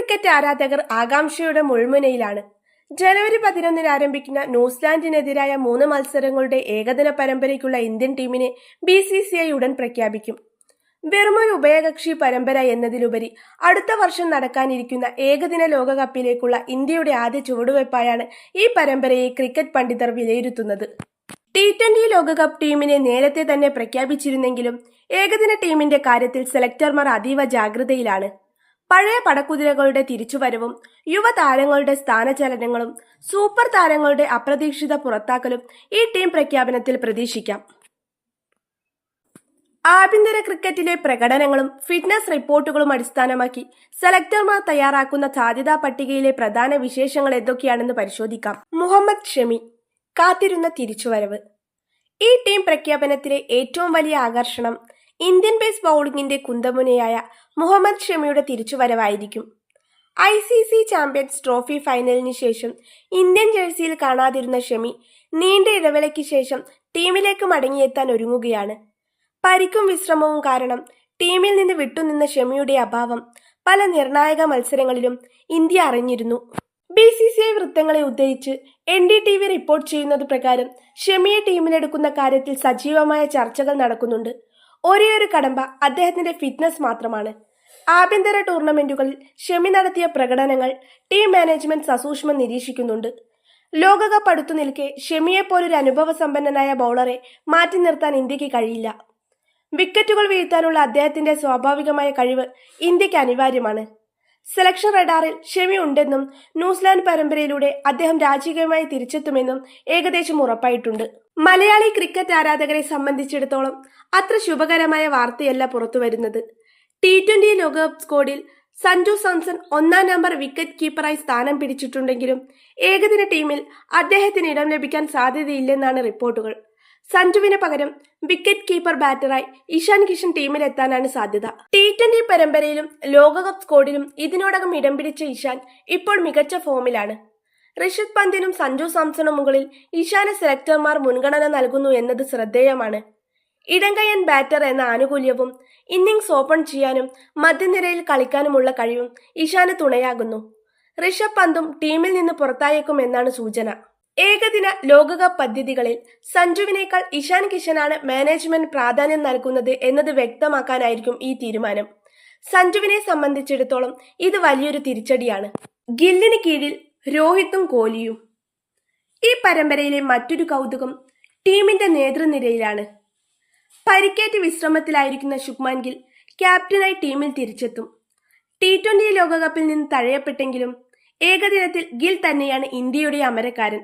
Cricket ആരാധകർ ആകാംക്ഷയുടെ മുൾമുനയിലാണ്. ജനുവരി 11 ആരംഭിക്കുന്ന ന്യൂസിലാൻഡിനെതിരായ 3 മത്സരങ്ങളുടെ ഏകദിന പരമ്പരയ്ക്കുള്ള ഇന്ത്യൻ ടീമിനെ BCCI ഉടൻ പ്രഖ്യാപിക്കും. വെറുമൊരു ഉഭയകക്ഷി പരമ്പര എന്നതിലുപരി അടുത്ത വർഷം നടക്കാനിരിക്കുന്ന ഏകദിന ലോകകപ്പിലേക്കുള്ള ഇന്ത്യയുടെ ആദ്യ ചുവടുവയ്പായാണ് ഈ പരമ്പരയെ ക്രിക്കറ്റ് പണ്ഡിതർ വിലയിരുത്തുന്നത്. T20 ലോകകപ്പ് ടീമിനെ നേരത്തെ തന്നെ പ്രഖ്യാപിച്ചിരുന്നെങ്കിലും ഏകദിന ടീമിന്റെ കാര്യത്തിൽ സെലക്ടർമാർ അതീവ ജാഗ്രതയിലാണ്. പഴയ പടക്കുതിരകളുടെ തിരിച്ചുവരവും യുവതാരങ്ങളുടെ സ്ഥാനചലനങ്ങളും സൂപ്പർ താരങ്ങളുടെ അപ്രതീക്ഷിത പുറത്താക്കലും ഈ ടീം പ്രഖ്യാപനത്തിൽ പ്രതീക്ഷിക്കാം. ആഭ്യന്തര ക്രിക്കറ്റിലെ പ്രകടനങ്ങളും ഫിറ്റ്നസ് റിപ്പോർട്ടുകളും അടിസ്ഥാനമാക്കി സെലക്ടർമാർ തയ്യാറാക്കുന്ന സാധ്യതാ പട്ടികയിലെ പ്രധാന വിശേഷങ്ങൾ എന്തൊക്കെയാണെന്ന് പരിശോധിക്കാം. മുഹമ്മദ് ഷമി കാത്തിരുന്ന തിരിച്ചുവരവ്. ഈ ടീം പ്രഖ്യാപനത്തിലെ ഏറ്റവും വലിയ ആകർഷണം ഇന്ത്യൻ പേസ് ബൗളിംഗിന്റെ കുന്തമുനയായ മുഹമ്മദ് ഷമിയുടെ തിരിച്ചുവരവായിരിക്കും. ICC ചാമ്പ്യൻസ് ട്രോഫി ഫൈനലിന് ശേഷം ഇന്ത്യൻ ജേഴ്സിയിൽ കാണാതിരുന്ന ഷമി നീണ്ട ഇടവേളയ്ക്ക് ശേഷം ടീമിലേക്ക് മടങ്ങിയെത്താൻ ഒരുങ്ങുകയാണ്. പരിക്കും വിശ്രമവും കാരണം ടീമിൽ നിന്ന് വിട്ടുനിന്ന ഷമിയുടെ അഭാവം പല നിർണായക മത്സരങ്ങളിലും ഇന്ത്യ അറിഞ്ഞിരുന്നു. BCCI വൃത്തങ്ങളെ ഉദ്ധരിച്ച് NDTV റിപ്പോർട്ട് ചെയ്യുന്നത് പ്രകാരം ഷമിയെ ടീമിലെടുക്കുന്ന കാര്യത്തിൽ സജീവമായ ചർച്ചകൾ നടക്കുന്നുണ്ട്. ഒരേയൊരു കടമ്പ അദ്ദേഹത്തിന്റെ ഫിറ്റ്നസ് മാത്രമാണ്. ആഭ്യന്തര ടൂർണമെന്റുകളിൽ ഷമി നടത്തിയ പ്രകടനങ്ങൾ ടീം മാനേജ്മെന്റ് സസൂക്ഷ്മം നിരീക്ഷിക്കുന്നുണ്ട്. ലോകകപ്പ് അടുത്തു നിൽക്കെ ഷമിയെപ്പോലൊരു അനുഭവ സമ്പന്നനായ ബൗളറെ മാറ്റി നിർത്താൻ ഇന്ത്യക്ക് കഴിയില്ല. വിക്കറ്റുകൾ വീഴ്ത്താനുള്ള അദ്ദേഹത്തിന്റെ സ്വാഭാവികമായ കഴിവ് ഇന്ത്യക്ക് അനിവാര്യമാണ്. സെലക്ഷൻ റഡാറിൽ ഷമി ഉണ്ടെന്നും ന്യൂസിലാൻഡ് പരമ്പരയിലൂടെ അദ്ദേഹം രാജകീയമായി തിരിച്ചെത്തുമെന്നും ഏകദേശം ഉറപ്പായിട്ടുണ്ട്. മലയാളി ക്രിക്കറ്റ് ആരാധകരെ സംബന്ധിച്ചിടത്തോളം അത്ര ശുഭകരമായ വാർത്തയല്ല പുറത്തുവരുന്നത്. T20 ലോകകപ്പ് സ്ക്വാഡിൽ സഞ്ജു സാംസൺ 1-ാം നമ്പർ വിക്കറ്റ് കീപ്പറായി സ്ഥാനം പിടിച്ചിട്ടുണ്ടെങ്കിലും ഏകദിന ടീമിൽ അദ്ദേഹത്തിന് ഇടം ലഭിക്കാൻ സാധ്യതയില്ലെന്നാണ് റിപ്പോർട്ടുകൾ. സഞ്ജുവിന് പകരം വിക്കറ്റ് കീപ്പർ ബാറ്ററായി ഇഷാൻ കിഷൻ ടീമിലെത്താനാണ് സാധ്യത. T20 പരമ്പരയിലും ലോകകപ്പ് സ്ക്വാഡിലും ഇതിനോടകം ഇടം പിടിച്ച ഇഷാൻ ഇപ്പോൾ മികച്ച ഫോമിലാണ്. ഋഷഭ് പന്തിനും സഞ്ജു സാംസണും മുകളിൽ ഇഷാന് സെലക്ടർമാർ മുൻഗണന നൽകുന്നു എന്നത് ശ്രദ്ധേയമാണ്. ഇടംകൈയ്യൻ ബാറ്റർ എന്ന ആനുകൂല്യവും ഇന്നിംഗ്സ് ഓപ്പൺ ചെയ്യാനും മധ്യനിരയിൽ കളിക്കാനുമുള്ള കഴിവും ഇഷാന് തുണയാകുന്നു. ഋഷഭ് പന്തും ടീമിൽ നിന്ന് പുറത്തായേക്കും എന്നാണ് സൂചന. ഏകദിന ലോകകപ്പ് പദ്ധതികളിൽ സഞ്ജുവിനേക്കാൾ ഇഷാൻ കിഷനാണ് മാനേജ്മെന്റ് പ്രാധാന്യം നൽകുന്നത് എന്നത് വ്യക്തമാക്കാനായിരിക്കും ഈ തീരുമാനം. സഞ്ജുവിനെ സംബന്ധിച്ചിടത്തോളം ഇത് വലിയൊരു തിരിച്ചടിയാണ്. ഗില്ലിന് കീഴിൽ രോഹിത്തും കോഹ്ലിയും. ഈ പരമ്പരയിലെ മറ്റൊരു കൗതുകം ടീമിന്റെ നേതൃനിരയിലാണ്. പരിക്കേറ്റ് വിശ്രമത്തിലായിരിക്കുന്ന ശുഭ്മാൻ ഗിൽ ക്യാപ്റ്റനായി ടീമിൽ തിരിച്ചെത്തും. T20 ലോകകപ്പിൽ നിന്ന് തഴയപ്പെട്ടെങ്കിലും ഏകദിനത്തിൽ ഗിൽ തന്നെയാണ് ഇന്ത്യയുടെ അമരക്കാരൻ.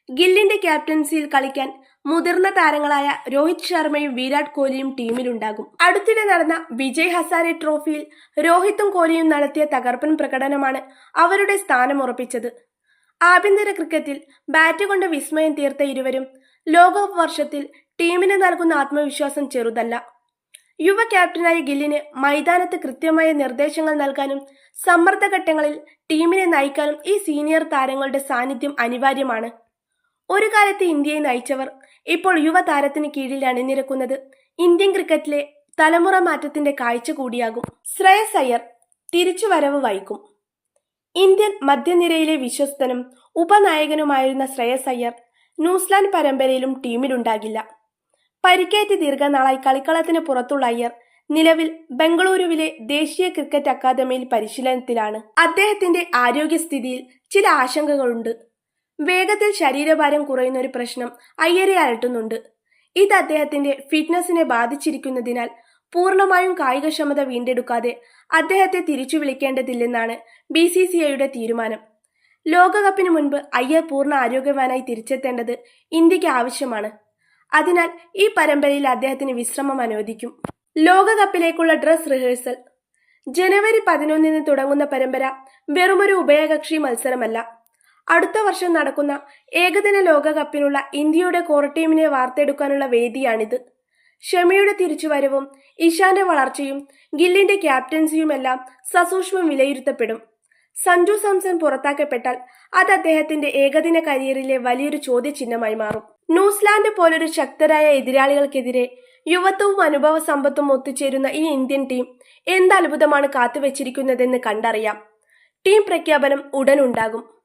ഗില്ലിന്റെ ക്യാപ്റ്റൻസിയിൽ കളിക്കാൻ മുതിർന്ന താരങ്ങളായ രോഹിത് ശർമ്മയും വിരാട് കോഹ്ലിയും ടീമിലുണ്ടാകും. അടുത്തിടെ നടന്ന വിജയ് ഹസാരെ ട്രോഫിയിൽ രോഹിത്തും കോഹ്ലിയും നടത്തിയ തകർപ്പൻ പ്രകടനമാണ് അവരുടെ സ്ഥാനം ഉറപ്പിച്ചത്. ആഭ്യന്തര ക്രിക്കറ്റിൽ ബാറ്റ് കൊണ്ട് വിസ്മയം തീർത്ത ഇരുവരും ലോകകപ്പ് വർഷത്തിൽ ടീമിന് നൽകുന്ന ആത്മവിശ്വാസം ചെറുതല്ല. യുവ ക്യാപ്റ്റനായ ഗില്ലിന് മൈതാനത്ത് കൃത്യമായ നിർദ്ദേശങ്ങൾ നൽകാനും സമ്മർദ്ദഘട്ടങ്ങളിൽ ടീമിനെ നയിക്കാനും ഈ സീനിയർ താരങ്ങളുടെ സാന്നിധ്യം അനിവാര്യമാണ്. ഒരു കാലത്ത് ഇന്ത്യയെ നയിച്ചവർ ഇപ്പോൾ യുവതാരത്തിന് കീഴിൽ അണിനിരക്കുന്നത് ഇന്ത്യൻ ക്രിക്കറ്റിലെ തലമുറ മാറ്റത്തിന്റെ കാഴ്ച കൂടിയാകും. ശ്രേയസ് അയ്യർ തിരിച്ചുവരവ് വൈകും. ഇന്ത്യൻ മധ്യനിരയിലെ വിശ്വസ്തനും ഉപനായകനുമായിരുന്ന ശ്രേയസ് അയ്യർ ന്യൂസിലാൻഡ് പരമ്പരയിലും ടീമിലുണ്ടാകില്ല. പരിക്കേറ്റ് ദീർഘനാളായി കളിക്കളത്തിന് പുറത്തുള്ള അയ്യർ നിലവിൽ ബംഗളൂരുവിലെ ദേശീയ ക്രിക്കറ്റ് അക്കാദമിയിൽ പരിശീലനത്തിലാണ്. അദ്ദേഹത്തിന്റെ ആരോഗ്യസ്ഥിതിയിൽ ചില ആശങ്കകളുണ്ട്. വേഗത്തിൽ ശരീരഭാരം കുറയുന്ന ഒരു പ്രശ്നം അയ്യരെ അലട്ടുന്നുണ്ട്. ഇത് അദ്ദേഹത്തിന്റെ ഫിറ്റ്നസിനെ ബാധിച്ചിരിക്കുന്നതിനാൽ പൂർണ്ണമായും കായികക്ഷമത വീണ്ടെടുക്കാതെ അദ്ദേഹത്തെ തിരിച്ചു വിളിക്കേണ്ടതില്ലെന്നാണ് BCCIയുടെ തീരുമാനം. ലോകകപ്പിന് മുൻപ് അയ്യർ പൂർണ്ണ ആരോഗ്യവാനായി തിരിച്ചെത്തേണ്ടത് ഇന്ത്യക്ക് ആവശ്യമാണ്. അതിനാൽ ഈ പരമ്പരയിൽ അദ്ദേഹത്തിന് വിശ്രമം അനുവദിക്കും. ലോകകപ്പിലേക്കുള്ള ഡ്രസ് റിഹേഴ്സൽ. ജനുവരി 11 തുടങ്ങുന്ന പരമ്പര വെറുമൊരു ഉഭയകക്ഷി മത്സരമല്ല. അടുത്ത വർഷം നടക്കുന്ന ഏകദിന ലോകകപ്പിനുള്ള ഇന്ത്യയുടെ കോർ ടീമിനെ വാർത്തെടുക്കാനുള്ള വേദിയാണിത്. ഷമിയുടെ തിരിച്ചുവരവും ഇഷാന്റെ വളർച്ചയും ഗില്ലിന്റെ ക്യാപ്റ്റൻസിയുമെല്ലാം സസൂക്ഷ്മം വിലയിരുത്തപ്പെടും. സഞ്ജു സാംസൺ പുറത്താക്കപ്പെട്ടാൽ അത് അദ്ദേഹത്തിന്റെ ഏകദിന കരിയറിലെ വലിയൊരു ചോദ്യചിഹ്നമായി മാറും. ന്യൂസിലാൻഡ് പോലൊരു ശക്തരായ എതിരാളികൾക്കെതിരെ യുവത്വവും അനുഭവ സമ്പത്തും ഒത്തുചേരുന്ന ഈ ഇന്ത്യൻ ടീം എന്ത് അത്ഭുതമാണ് കാത്തുവച്ചിരിക്കുന്നതെന്ന് കണ്ടറിയാം. ടീം പ്രഖ്യാപനം ഉടനുണ്ടാകും.